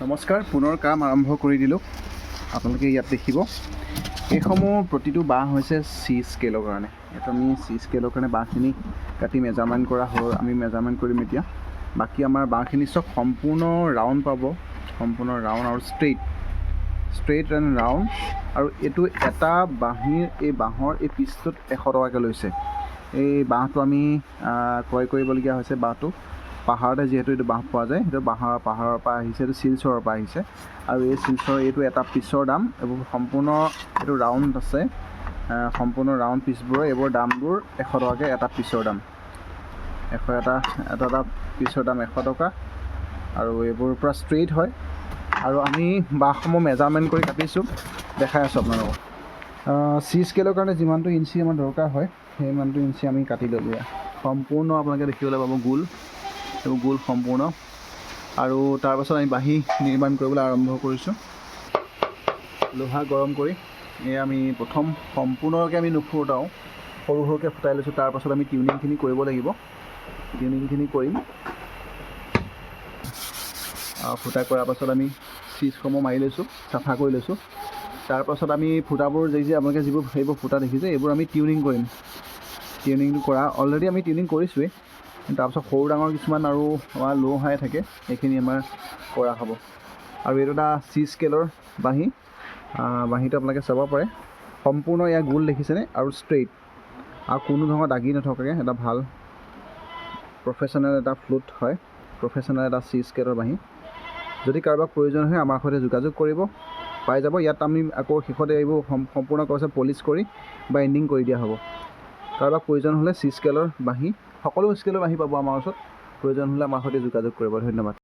নমস্কাৰ, পুনৰ কাম আৰম্ভ কৰি দিলোঁ। আপোনালোকে ইয়াত দেখিব এইসমূহ প্ৰতিটো বাঁহ হৈছে চি স্কেলৰ কাৰণে। ইয়াত আমি চি স্কেলৰ কাৰণে বাঁহখিনি কাটি মেজাৰমেণ্ট কৰা হ'ল। আমি মেজাৰমেণ্ট কৰিম এতিয়া। বাকী আমাৰ বাঁহখিনি চব সম্পূৰ্ণ ৰাউণ্ড পাব, সম্পূৰ্ণ ৰাউণ্ড আৰু ষ্ট্ৰেইট এণ্ড ৰাউণ্ড। আৰু এইটো এটা বাঁহৰ এই পিচটোত 100 টকাকৈ লৈছে। এই বাঁহটো আমি ক্ৰয় কৰিবলগীয়া হৈছে। বাঁহটো পাহাৰতে যিহেতু এইটো বাঁহ পোৱা যায়, সেইটো পাহাৰৰ পৰা আহিছে, এইটো শিলচৰৰ পৰা আহিছে। আৰু এই শিলচৰ এইটো এটা পিচৰ দাম। এইবোৰ সম্পূৰ্ণ এইটো ৰাউণ্ড আছে, সম্পূৰ্ণ ৰাউণ্ড পিচবোৰৰ এইবোৰ দামবোৰ 100 টকাকৈ এটা পিচৰ দাম। এটা পিচৰ দাম 100 টকা। আৰু এইবোৰ পূৰা ষ্ট্ৰেইট হয়। আৰু আমি বাঁহসমূহ মেজাৰমেণ্ট কৰি কাটিছোঁ, দেখাই আছোঁ আপোনালোকক। চি স্কেলৰ কাৰণে যিমানটো ইঞ্চি আমাৰ দৰকাৰ হয়, সিমানটো ইঞ্চি আমি কাটি ল'লোঁ। সম্পূৰ্ণ আপোনালোকে দেখিবলৈ পাব গোল, এইবোৰ গোল সম্পূৰ্ণ। আৰু তাৰপাছত আমি বাঁহী নিৰ্মাণ কৰিবলৈ আৰম্ভ কৰিছোঁ। লোহা গৰম কৰি আমি প্ৰথম সম্পূৰ্ণকৈ আমি নুফুটাওঁ, সৰু সৰুকৈ ফুটাই লৈছোঁ। তাৰপাছত আমি টিউনিংখিনি কৰিব লাগিব। টিউনিংখিনি কৰিম। ফুটা কৰাৰ পাছত আমি চিজসমূহ মাৰি লৈছোঁ, চাফা কৰি লৈছোঁ। তাৰপাছত আমি ফুটাবোৰ আপোনালোকে সেইবোৰ ফুটা দেখিছে, এইবোৰ আমি টিউনিং কৰিম। টিউনিংটো কৰা অলৰেডি আমি টিউনিং কৰিছোঁৱেই। তাৰপাছত সৰু ডাঙৰ কিছুমান আৰু আমাৰ ল' হাই থাকে, সেইখিনি আমাৰ কৰা হ'ব। আৰু এইটো এটা চি স্কেলৰ বাঁহীটো আপোনালোকে চাব পাৰে। সম্পূৰ্ণ ইয়াৰ গোল দেখিছেনে, আৰু ষ্ট্ৰেইট, আৰু কোনো ধৰণৰ দাগি নথকাকৈ এটা ভাল প্ৰফেশ্যনেল এটা ফ্লুট হয়, প্ৰফেশ্যনেল এটা চি স্কেলৰ বাঁহী। যদি কাৰোবাক প্ৰয়োজন হয় আমাৰ সৈতে যোগাযোগ কৰিব, পাই যাব। ইয়াত আমি আকৌ শেষতে এইবোৰ সম্পূৰ্ণ কৰিছে পলিচ কৰি বা এণ্ডিং কৰি দিয়া হ'ব। কাৰোবাক প্ৰয়োজন হ'লে চি স্কেলৰ বাঁহী, সকলো স্কেলৰ বাঁহী পাব আমাৰ ওচৰত। প্ৰয়োজন হ'লে আমাৰ সৈতে যোগাযোগ কৰিব। ধন্যবাদ।